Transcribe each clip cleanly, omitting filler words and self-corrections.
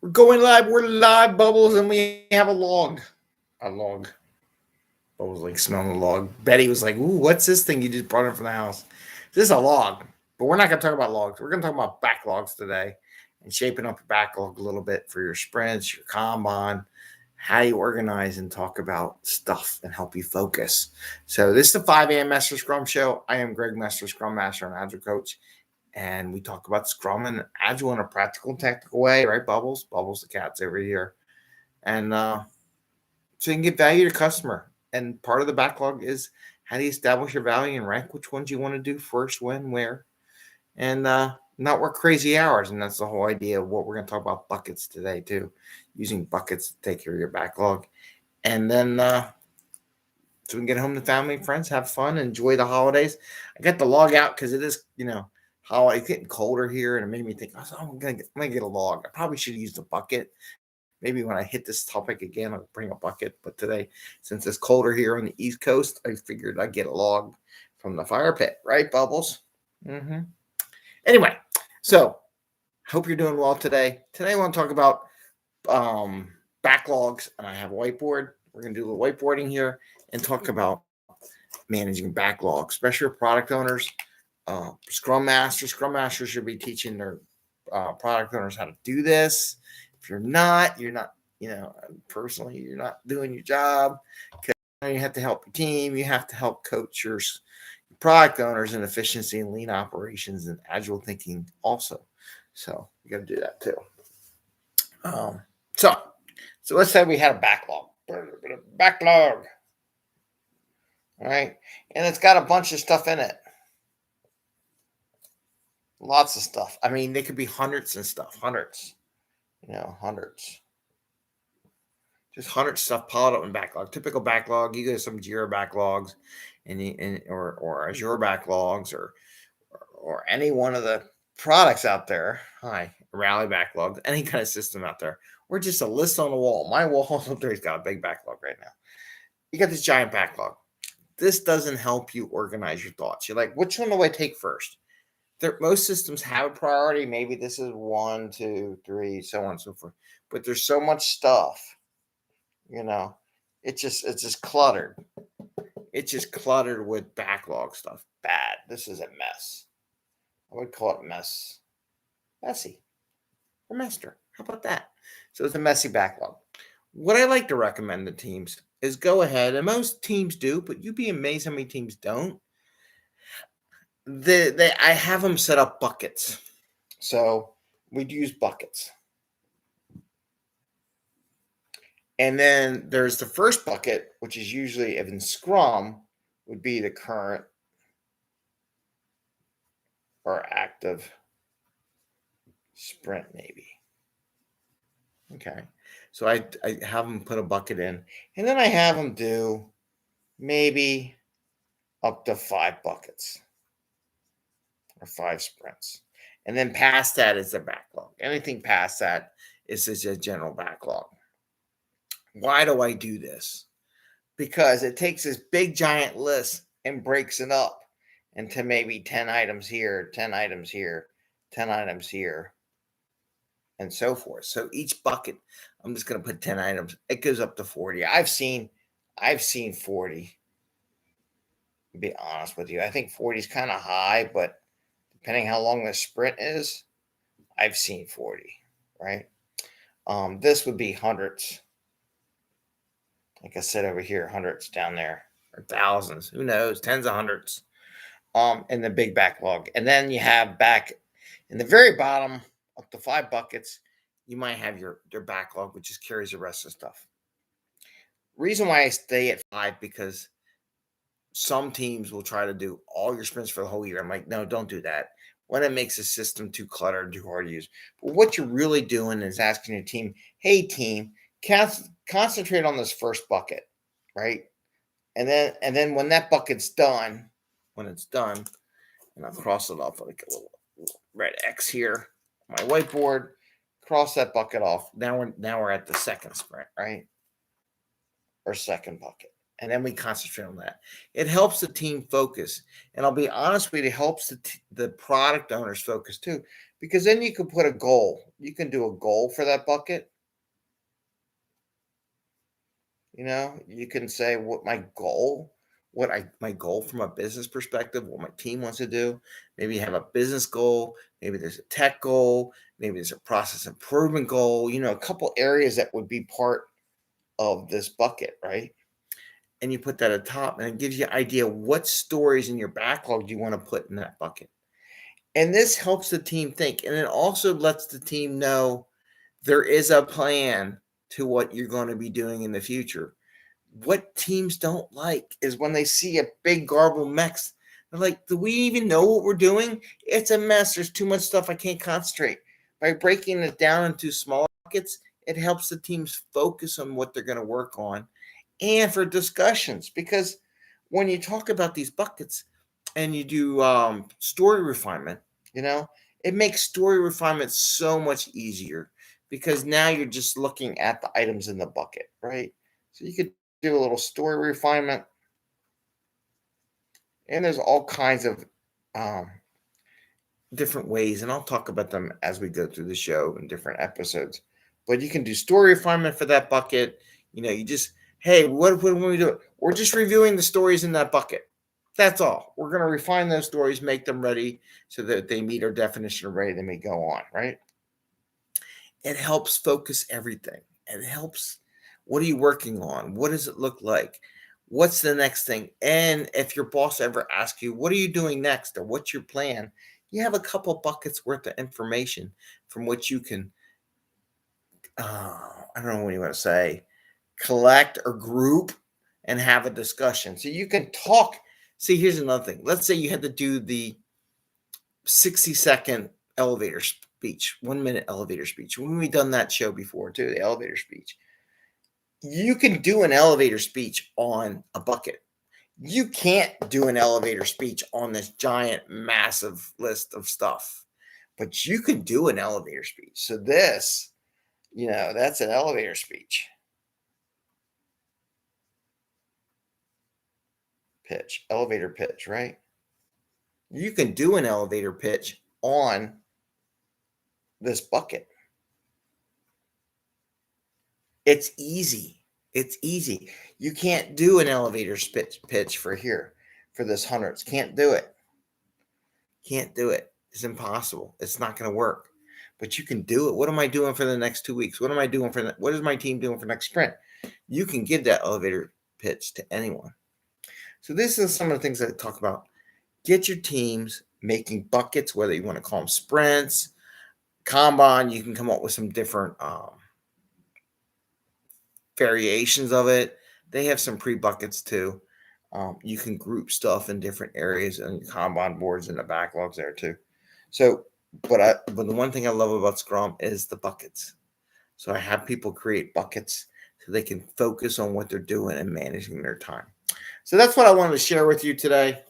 We're going live. We're live, Bubbles, and we have a log. A log. Bubbles like smelling the log. Betty was like, "Ooh, what's this thing you just brought in from the house?" This is a log, but we're not going to talk about logs. We're going to talk about backlogs today and shaping up your backlog a little bit for your sprints, your kanban, how you organize and talk about stuff and help you focus. So this is the 5 a.m. Mester Scrum Show. I am Greg Mester, Scrum Master and Agile Coach. And we talk about Scrum and Agile in a practical and technical way, right, Bubbles? Bubbles, the cat's over here. And so you can get value to customer. And part of the backlog is how do you establish your value and rank which ones you want to do first, when, where, and not work crazy hours. And that's the whole idea of what we're going to talk about buckets today, too, using buckets to take care of your backlog. And then so we can get home to family and friends, have fun, enjoy the holidays. I got the log out because it is, it's getting colder here, and it made me think, I'm gonna get a log. I probably should use the bucket. Maybe when I hit this topic again, I'll bring a bucket. But today, since it's colder here on the East Coast, I figured I'd get a log from the fire pit, right, Bubbles? Mm-hmm. Anyway, so hope you're doing well today. Today I want to talk about backlogs, and I have a whiteboard. We're going to do a little whiteboarding here and talk about managing backlogs, especially product owners. Scrum Masters should be teaching their product owners how to do this. If you're not, personally, you're not doing your job because you have to help your team. You have to help coach your product owners in efficiency and lean operations and agile thinking also. So you got to do that too. So let's say we had a backlog. All right. And it's got a bunch of stuff in it. Lots of stuff. I mean, they could be hundreds and stuff. Hundreds. Hundreds. Just hundreds of stuff piled up in backlog. Typical backlog. You go to some Jira backlogs or Azure backlogs or any one of the products out there. Rally backlogs, any kind of system out there. Or just a list on the wall. My wall up there's got a big backlog right now. You got this giant backlog. This doesn't help you organize your thoughts. You're like, which one do I take first? Most systems have a priority. Maybe this is 1, 2, 3, so on and so forth. But there's so much stuff, it's just cluttered. It's just cluttered with backlog stuff. Bad. This is a mess. I would call it messy, or Mester. How about that? So it's a messy backlog. What I like to recommend to teams is go ahead, and most teams do, but you'd be amazed how many teams don't. I have them set up buckets. So we'd use buckets. And then there's the first bucket, which is usually in Scrum, would be the current or active sprint, maybe. Okay. So I have them put a bucket in. And then I have them do maybe up to 5 buckets. Or 5 sprints. And then past that is the backlog. Anything past that is just a general backlog. Why do I do this? Because it takes this big giant list and breaks it up into maybe 10 items here, 10 items here, 10 items here, and so forth. So each bucket, I'm just going to put 10 items. It goes up to 40. I've seen 40. To be honest with you, I think 40 is kind of high, but depending how long the sprint is, I've seen 40, right? This would be hundreds. Like I said over here, hundreds down there, or thousands, who knows, tens of hundreds in the big backlog. And then you have back in the very bottom, up to 5 buckets, you might have your backlog, which just carries the rest of the stuff. Reason why I stay at 5, because some teams will try to do all your sprints for the whole year. I'm like, no, don't do that. When it makes the system too cluttered, too hard to use. But what you're really doing is asking your team, hey, team, concentrate on this first bucket, right? And then when that bucket's done, and I'll cross it off like a little red X here on my whiteboard, cross that bucket off. Now we're at the second sprint, right? Or second bucket. And then we concentrate on that. It helps the team focus. And I'll be honest with you, it helps the product owners focus too. because then you can put a goal. You can do a goal for that bucket. You can say what my goal, my goal from a business perspective, what my team wants to do. Maybe you have a business goal, maybe there's a tech goal, maybe there's a process improvement goal, a couple areas that would be part of this bucket, right? And you put that at the top, and it gives you an idea what stories in your backlog you want to put in that bucket. And this helps the team think, and it also lets the team know there is a plan to what you're going to be doing in the future. What teams don't like is when they see a big garbled mess. They're like, do we even know what we're doing? It's a mess. There's too much stuff. I can't concentrate. By breaking it down into smaller buckets, it helps the teams focus on what they're going to work on and for discussions. Because when you talk about these buckets and you do story refinement, it makes story refinement so much easier because now you're just looking at the items in the bucket, right? So you could do a little story refinement, and there's all kinds of different ways, and I'll talk about them as we go through the show in different episodes. But you can do story refinement for that bucket. You just, hey, what we do? We're just reviewing the stories in that bucket. That's all. We're going to refine those stories, make them ready so that they meet our definition of ready, then we go on, right? It helps focus everything. It helps. What are you working on? What does it look like? What's the next thing? And if your boss ever asks you, what are you doing next? Or what's your plan? You have a couple buckets worth of information from which you can, I don't know what you want to say, collect or group and have a discussion. So you can talk. See, here's another thing. Let's say you had to do the 60-second elevator speech, 1 minute elevator speech. When we've done that show before too, the elevator speech. You can do an elevator speech on a bucket. You can't do an elevator speech on this giant, massive list of stuff, but you can do an elevator speech. So this, that's an elevator speech. Pitch, elevator pitch, right? You can do an elevator pitch on this bucket. It's easy. It's easy. You can't do an elevator pitch for here, for this hundreds. Can't do it. Can't do it. It's impossible. It's not going to work. But you can do it. What am I doing for the next 2 weeks? What am I doing what is my team doing for next sprint? You can give that elevator pitch to anyone. So this is some of the things that I talk about. Get your teams making buckets, whether you want to call them sprints, kanban. You can come up with some different variations of it. They have some pre-buckets too. You can group stuff in different areas and kanban boards and the backlogs there too. So, but the one thing I love about Scrum is the buckets. So I have people create buckets so they can focus on what they're doing and managing their time. So that's what I wanted to share with you today.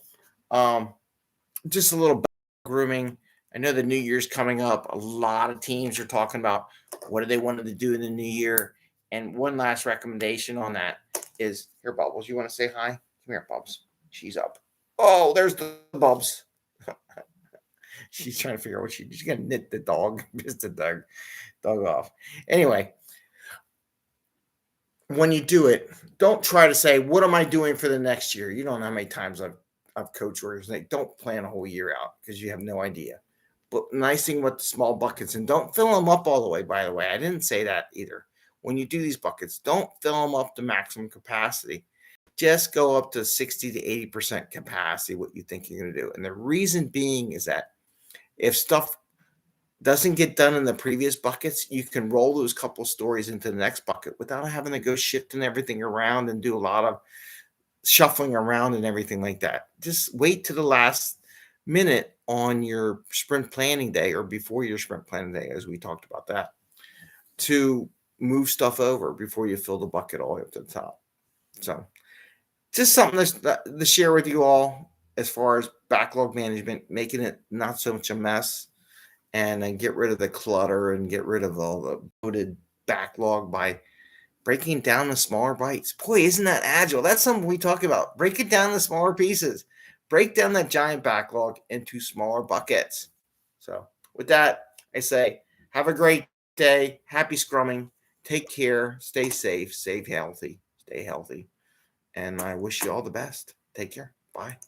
Just a little grooming. I know the new year's coming up. A lot of teams are talking about what do they want to do in the new year. And one last recommendation on that is, here, Bubbles, you want to say hi? Come here, Bubs. She's up. Oh, there's the Bubs. She's trying to figure out what she's going to knit the dog, piss the dog off. Anyway, when you do it, don't try to say, what am I doing for the next year? You don't know how many times I've coached workers. They don't plan a whole year out because you have no idea. But nice thing with the small buckets, and don't fill them up all the way, by the way. I didn't say that either. When you do these buckets, don't fill them up to maximum capacity. Just go up to 60 to 80% capacity, what you think you're going to do. And the reason being is that if stuff doesn't get done in the previous buckets, you can roll those couple stories into the next bucket without having to go shifting everything around and do a lot of shuffling around and everything like that. Just wait to the last minute on your sprint planning day or before your sprint planning day, as we talked about that, to move stuff over before you fill the bucket all the way up to the top. So just something to share with you all as far as backlog management, making it not so much a mess, and then get rid of the clutter and get rid of all the bloated backlog by breaking down the smaller bites. Boy, isn't that agile? That's something we talk about. Break it down to smaller pieces. Break down that giant backlog into smaller buckets. So with that, I say, have a great day. Happy scrumming. Take care. Stay safe. Stay healthy. And I wish you all the best. Take care. Bye.